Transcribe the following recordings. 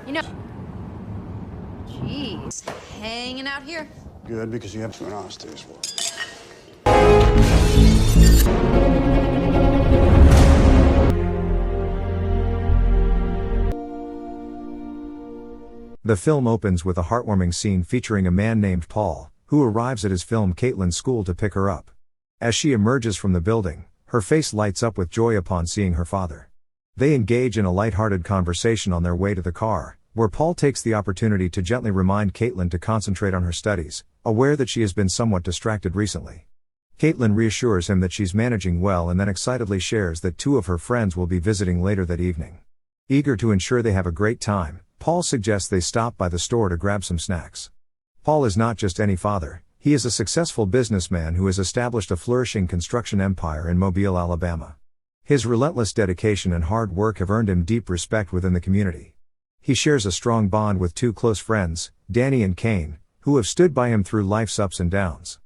You know, jeez, hanging out here. Good, because you have to an honest day's work. The film opens with a heartwarming scene featuring a man named Paul, who arrives at his film Caitlyn's school to pick her up. As she emerges from the building, her face lights up with joy upon seeing her father. They engage in a light-hearted conversation on their way to the car, where Paul takes the opportunity to gently remind Caitlyn to concentrate on her studies, aware that she has been somewhat distracted recently. Caitlyn reassures him that she's managing well and then excitedly shares that 2 of her friends will be visiting later that evening. Eager to ensure they have a great time, Paul suggests they stop by the store to grab some snacks. Paul is not just any father, he is a successful businessman who has established a flourishing construction empire in Mobile, Alabama. His relentless dedication and hard work have earned him deep respect within the community. He shares a strong bond with 2 close friends, Danny and Kane, who have stood by him through life's ups and downs.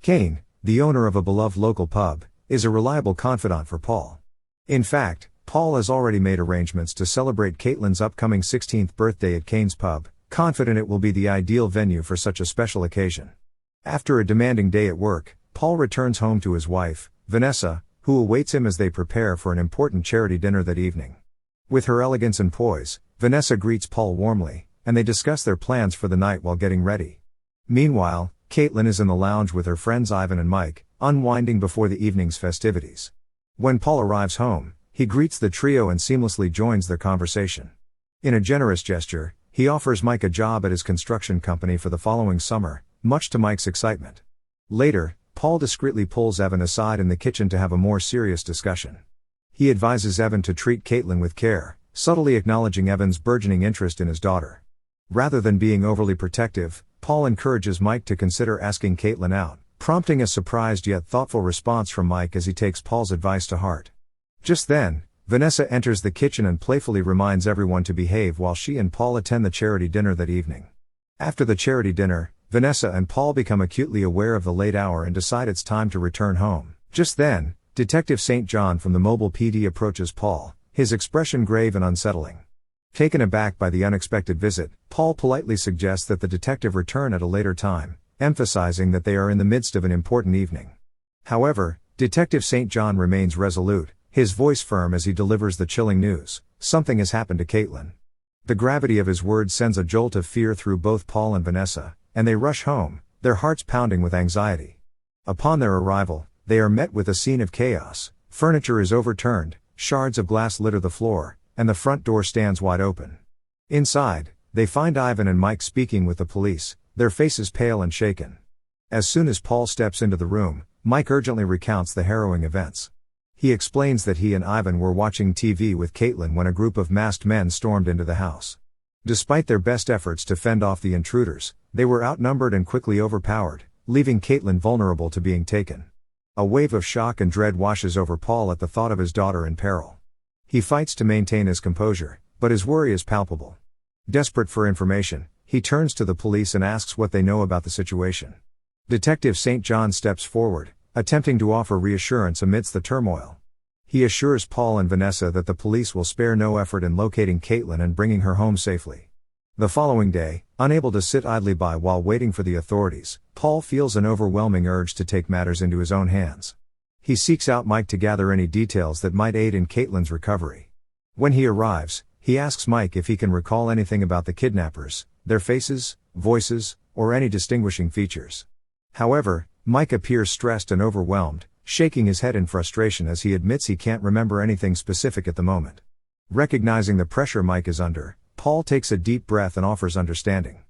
Kane, the owner of a beloved local pub, is a reliable confidant for Paul. In fact, Paul has already made arrangements to celebrate Caitlyn's upcoming 16th birthday at Kane's pub, confident it will be the ideal venue for such a special occasion. After a demanding day at work, Paul returns home to his wife, Vanessa, who awaits him as they prepare for an important charity dinner that evening. With her elegance and poise, Vanessa greets Paul warmly, and they discuss their plans for the night while getting ready. Meanwhile, Caitlyn is in the lounge with her friends Ivan and Mike, unwinding before the evening's festivities. When Paul arrives home, he greets the trio and seamlessly joins their conversation. In a generous gesture, he offers Mike a job at his construction company for the following summer, much to Mike's excitement. Later, Paul discreetly pulls Evan aside in the kitchen to have a more serious discussion. He advises Evan to treat Caitlyn with care, subtly acknowledging Evan's burgeoning interest in his daughter. Rather than being overly protective, Paul encourages Mike to consider asking Caitlyn out, prompting a surprised yet thoughtful response from Mike as he takes Paul's advice to heart. Just then, Vanessa enters the kitchen and playfully reminds everyone to behave while she and Paul attend the charity dinner that evening. After the charity dinner, Vanessa and Paul become acutely aware of the late hour and decide it's time to return home. Just then, Detective St. John from the Mobile PD approaches Paul, his expression grave and unsettling. Taken aback by the unexpected visit, Paul politely suggests that the detective return at a later time, emphasizing that they are in the midst of an important evening. However, Detective St. John remains resolute, his voice firm as he delivers the chilling news: something has happened to Caitlyn. The gravity of his words sends a jolt of fear through both Paul and Vanessa, and they rush home, their hearts pounding with anxiety. Upon their arrival, they are met with a scene of chaos. Furniture is overturned, shards of glass litter the floor, and the front door stands wide open. Inside, they find Ivan and Mike speaking with the police, their faces pale and shaken. As soon as Paul steps into the room, Mike urgently recounts the harrowing events. He explains that he and Ivan were watching TV with Caitlyn when a group of masked men stormed into the house. Despite their best efforts to fend off the intruders, they were outnumbered and quickly overpowered, leaving Caitlyn vulnerable to being taken. A wave of shock and dread washes over Paul at the thought of his daughter in peril. He fights to maintain his composure, but his worry is palpable. Desperate for information, he turns to the police and asks what they know about the situation. Detective St. John steps forward, attempting to offer reassurance amidst the turmoil. He assures Paul and Vanessa that the police will spare no effort in locating Caitlyn and bringing her home safely. The following day, unable to sit idly by while waiting for the authorities, Paul feels an overwhelming urge to take matters into his own hands. He seeks out Mike to gather any details that might aid in Caitlyn's recovery. When he arrives, he asks Mike if he can recall anything about the kidnappers, their faces, voices, or any distinguishing features. However, Mike appears stressed and overwhelmed, shaking his head in frustration as he admits he can't remember anything specific at the moment. Recognizing the pressure Mike is under, Paul takes a deep breath and offers understanding.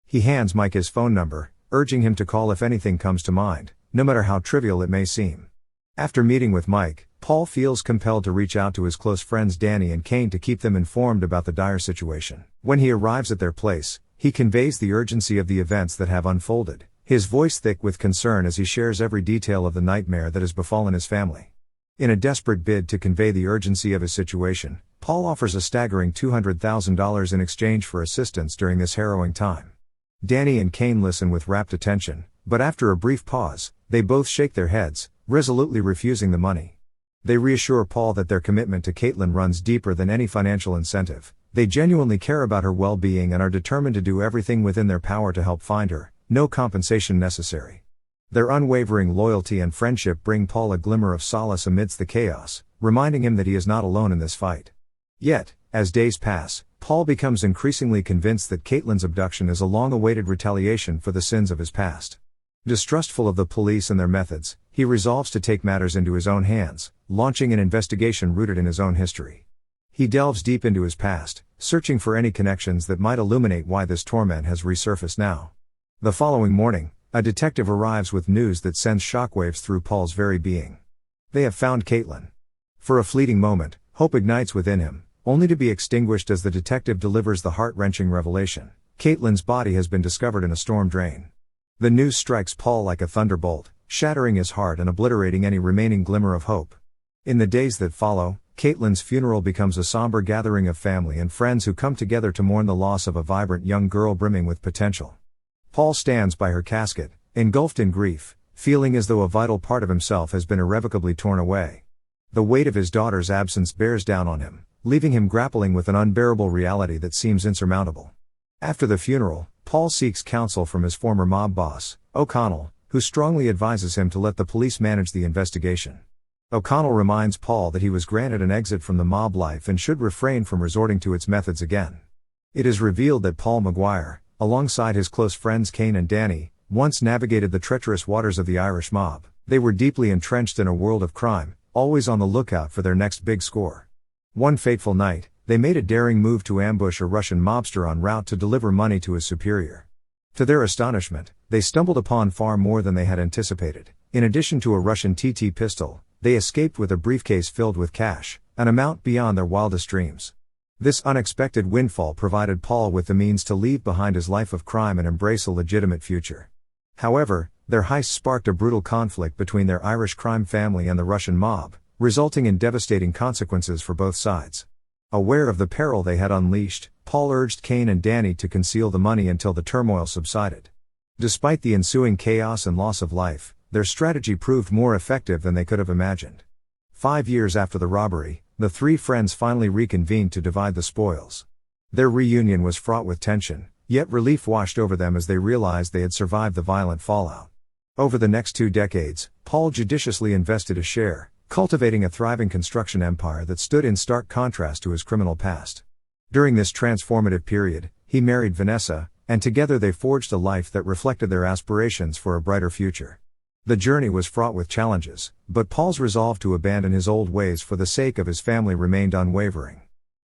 He hands Mike his phone number, urging him to call if anything comes to mind, no matter how trivial it may seem. After meeting with Mike, Paul feels compelled to reach out to his close friends Danny and Kane to keep them informed about the dire situation. When he arrives at their place, he conveys the urgency of the events that have unfolded, his voice thick with concern as he shares every detail of the nightmare that has befallen his family. In a desperate bid to convey the urgency of his situation, Paul offers a staggering $200,000 in exchange for assistance during this harrowing time. Danny and Kane listen with rapt attention, but after a brief pause, they both shake their heads, resolutely refusing the money. They reassure Paul that their commitment to Caitlyn runs deeper than any financial incentive, They genuinely care about her well-being and are determined to do everything within their power to help find her, no compensation necessary. Their unwavering loyalty and friendship bring Paul a glimmer of solace amidst the chaos, reminding him that he is not alone in this fight. Yet, as days pass, Paul becomes increasingly convinced that Caitlyn's abduction is a long-awaited retaliation for the sins of his past. Distrustful of the police and their methods, he resolves to take matters into his own hands, launching an investigation rooted in his own history. He delves deep into his past, searching for any connections that might illuminate why this torment has resurfaced now. The following morning, a detective arrives with news that sends shockwaves through Paul's very being. They have found Caitlyn. For a fleeting moment, hope ignites within him, only to be extinguished as the detective delivers the heart-wrenching revelation. Caitlyn's body has been discovered in a storm drain. The news strikes Paul like a thunderbolt, shattering his heart and obliterating any remaining glimmer of hope. In the days that follow, Caitlyn's funeral becomes a somber gathering of family and friends who come together to mourn the loss of a vibrant young girl brimming with potential. Paul stands by her casket, engulfed in grief, feeling as though a vital part of himself has been irrevocably torn away. The weight of his daughter's absence bears down on him, leaving him grappling with an unbearable reality that seems insurmountable. After the funeral, Paul seeks counsel from his former mob boss, O'Connell, who strongly advises him to let the police manage the investigation. O'Connell reminds Paul that he was granted an exit from the mob life and should refrain from resorting to its methods again. It is revealed that Paul Maguire, alongside his close friends Kane and Danny, once navigated the treacherous waters of the Irish mob. They were deeply entrenched in a world of crime, always on the lookout for their next big score. One fateful night, they made a daring move to ambush a Russian mobster en route to deliver money to his superior. To their astonishment, they stumbled upon far more than they had anticipated. In addition to a Russian TT pistol, they escaped with a briefcase filled with cash, an amount beyond their wildest dreams. This unexpected windfall provided Paul with the means to leave behind his life of crime and embrace a legitimate future. However, their heist sparked a brutal conflict between their Irish crime family and the Russian mob, resulting in devastating consequences for both sides. Aware of the peril they had unleashed, Paul urged Kane and Danny to conceal the money until the turmoil subsided. Despite the ensuing chaos and loss of life, their strategy proved more effective than they could have imagined. 5 years after the robbery, the three friends finally reconvened to divide the spoils. Their reunion was fraught with tension, yet relief washed over them as they realized they had survived the violent fallout. Over the next 2 decades, Paul judiciously invested a share, cultivating a thriving construction empire that stood in stark contrast to his criminal past. During this transformative period, he married Vanessa, and together they forged a life that reflected their aspirations for a brighter future. The journey was fraught with challenges, but Paul's resolve to abandon his old ways for the sake of his family remained unwavering.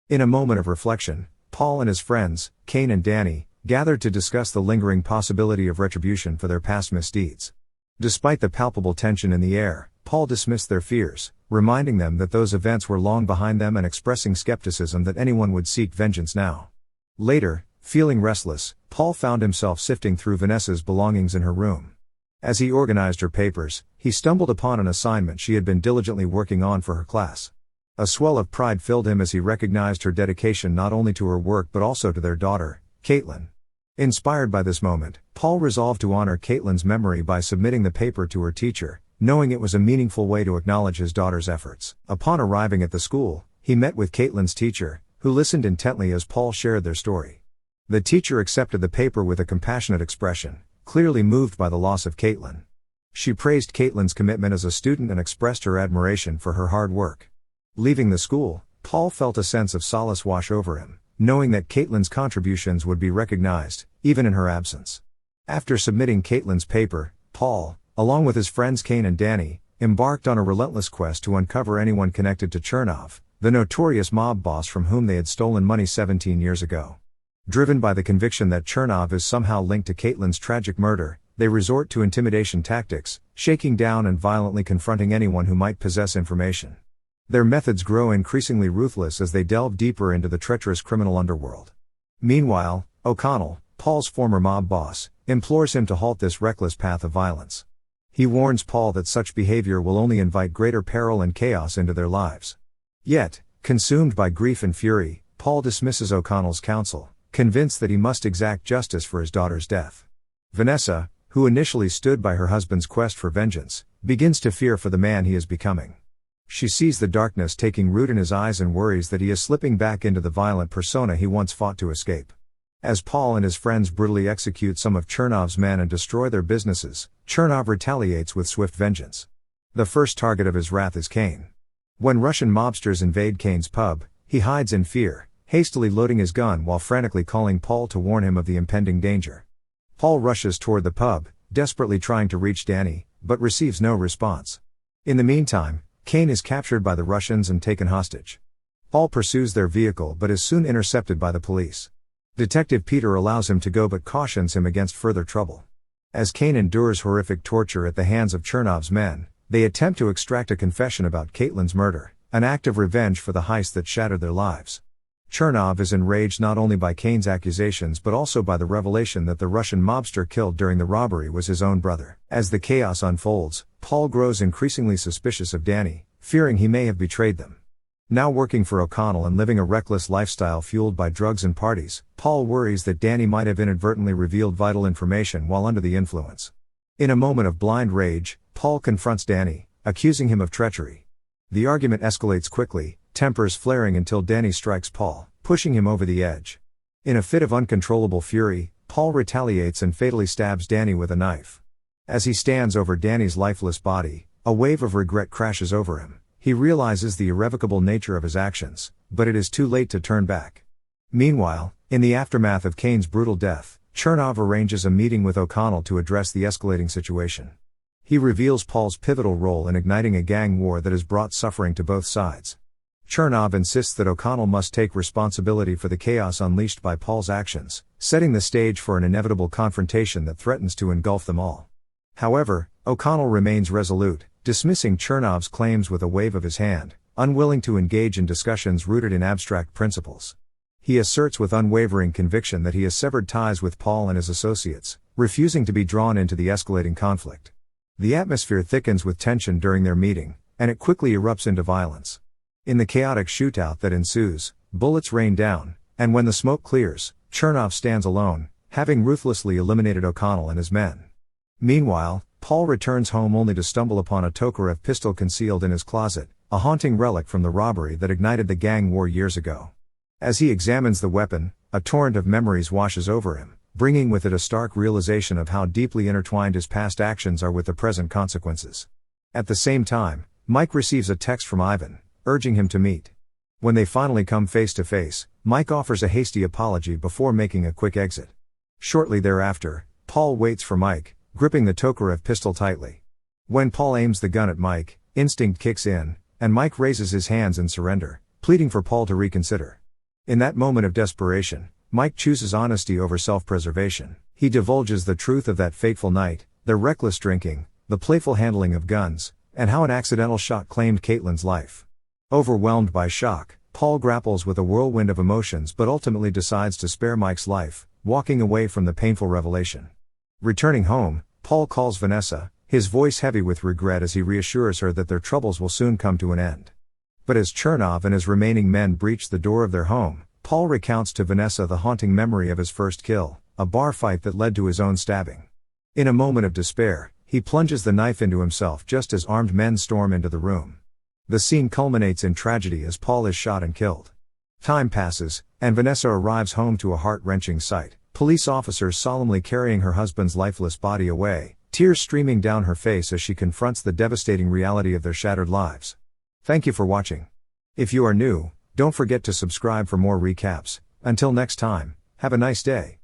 In a moment of reflection, Paul and his friends, Kane and Danny, gathered to discuss the lingering possibility of retribution for their past misdeeds. Despite the palpable tension in the air, Paul dismissed their fears, reminding them that those events were long behind them and expressing skepticism that anyone would seek vengeance now. Later, feeling restless, Paul found himself sifting through Vanessa's belongings in her room. As he organized her papers, he stumbled upon an assignment she had been diligently working on for her class. A swell of pride filled him as he recognized her dedication not only to her work but also to their daughter, Caitlyn. Inspired by this moment, Paul resolved to honor Caitlyn's memory by submitting the paper to her teacher, knowing it was a meaningful way to acknowledge his daughter's efforts. Upon arriving at the school, he met with Caitlyn's teacher, who listened intently as Paul shared their story. The teacher accepted the paper with a compassionate expression, clearly moved by the loss of Caitlyn. She praised Caitlyn's commitment as a student and expressed her admiration for her hard work. Leaving the school, Paul felt a sense of solace wash over him, knowing that Caitlyn's contributions would be recognized, even in her absence. After submitting Caitlyn's paper, Paul, along with his friends Kane and Danny, embarked on a relentless quest to uncover anyone connected to Chernov, the notorious mob boss from whom they had stolen money 17 years ago. Driven by the conviction that Chernov is somehow linked to Caitlyn's tragic murder, they resort to intimidation tactics, shaking down and violently confronting anyone who might possess information. Their methods grow increasingly ruthless as they delve deeper into the treacherous criminal underworld. Meanwhile, O'Connell, Paul's former mob boss, implores him to halt this reckless path of violence. He warns Paul that such behavior will only invite greater peril and chaos into their lives. Yet, consumed by grief and fury, Paul dismisses O'Connell's counsel, convinced that he must exact justice for his daughter's death. Vanessa, who initially stood by her husband's quest for vengeance, begins to fear for the man he is becoming. She sees the darkness taking root in his eyes and worries that he is slipping back into the violent persona he once fought to escape. As Paul and his friends brutally execute some of Chernov's men and destroy their businesses, Chernov retaliates with swift vengeance. The first target of his wrath is Cain. When Russian mobsters invade Cain's pub, he hides in fear, hastily loading his gun while frantically calling Paul to warn him of the impending danger. Paul rushes toward the pub, desperately trying to reach Danny, but receives no response. In the meantime, Cain is captured by the Russians and taken hostage. Paul pursues their vehicle but is soon intercepted by the police. Detective Peter allows him to go but cautions him against further trouble. As Cain endures horrific torture at the hands of Chernov's men, they attempt to extract a confession about Caitlyn's murder, an act of revenge for the heist that shattered their lives. Chernov is enraged not only by Cain's accusations but also by the revelation that the Russian mobster killed during the robbery was his own brother. As the chaos unfolds, Paul grows increasingly suspicious of Danny, fearing he may have betrayed them. Now working for O'Connell and living a reckless lifestyle fueled by drugs and parties, Paul worries that Danny might have inadvertently revealed vital information while under the influence. In a moment of blind rage, Paul confronts Danny, accusing him of treachery. The argument escalates quickly, tempers flaring until Danny strikes Paul, pushing him over the edge. In a fit of uncontrollable fury, Paul retaliates and fatally stabs Danny with a knife. As he stands over Danny's lifeless body, a wave of regret crashes over him. He realizes the irrevocable nature of his actions, but it is too late to turn back. Meanwhile, in the aftermath of Cain's brutal death, Chernov arranges a meeting with O'Connell to address the escalating situation. He reveals Paul's pivotal role in igniting a gang war that has brought suffering to both sides. Chernov insists that O'Connell must take responsibility for the chaos unleashed by Paul's actions, setting the stage for an inevitable confrontation that threatens to engulf them all. However, O'Connell remains resolute, dismissing Chernov's claims with a wave of his hand, unwilling to engage in discussions rooted in abstract principles. He asserts with unwavering conviction that he has severed ties with Paul and his associates, refusing to be drawn into the escalating conflict. The atmosphere thickens with tension during their meeting, and it quickly erupts into violence. In the chaotic shootout that ensues, bullets rain down, and when the smoke clears, Chernov stands alone, having ruthlessly eliminated O'Connell and his men. Meanwhile, Paul returns home only to stumble upon a Tokarev pistol concealed in his closet, a haunting relic from the robbery that ignited the gang war years ago. As he examines the weapon, a torrent of memories washes over him, bringing with it a stark realization of how deeply intertwined his past actions are with the present consequences. At the same time, Mike receives a text from Ivan, urging him to meet. When they finally come face to face, Mike offers a hasty apology before making a quick exit. Shortly thereafter, Paul waits for Mike, gripping the Tokarev pistol tightly. When Paul aims the gun at Mike, instinct kicks in, and Mike raises his hands in surrender, pleading for Paul to reconsider. In that moment of desperation, Mike chooses honesty over self-preservation. He divulges the truth of that fateful night, the reckless drinking, the playful handling of guns, and how an accidental shot claimed Caitlyn's life. Overwhelmed by shock, Paul grapples with a whirlwind of emotions but ultimately decides to spare Mike's life, walking away from the painful revelation. Returning home, Paul calls Vanessa, his voice heavy with regret as he reassures her that their troubles will soon come to an end. But as Chernov and his remaining men breach the door of their home, Paul recounts to Vanessa the haunting memory of his first kill, a bar fight that led to his own stabbing. In a moment of despair, he plunges the knife into himself just as armed men storm into the room. The scene culminates in tragedy as Paul is shot and killed. Time passes, and Vanessa arrives home to a heart-wrenching sight, police officers solemnly carrying her husband's lifeless body away, tears streaming down her face as she confronts the devastating reality of their shattered lives. Thank you for watching. If you are new, don't forget to subscribe for more recaps. Until next time, have a nice day.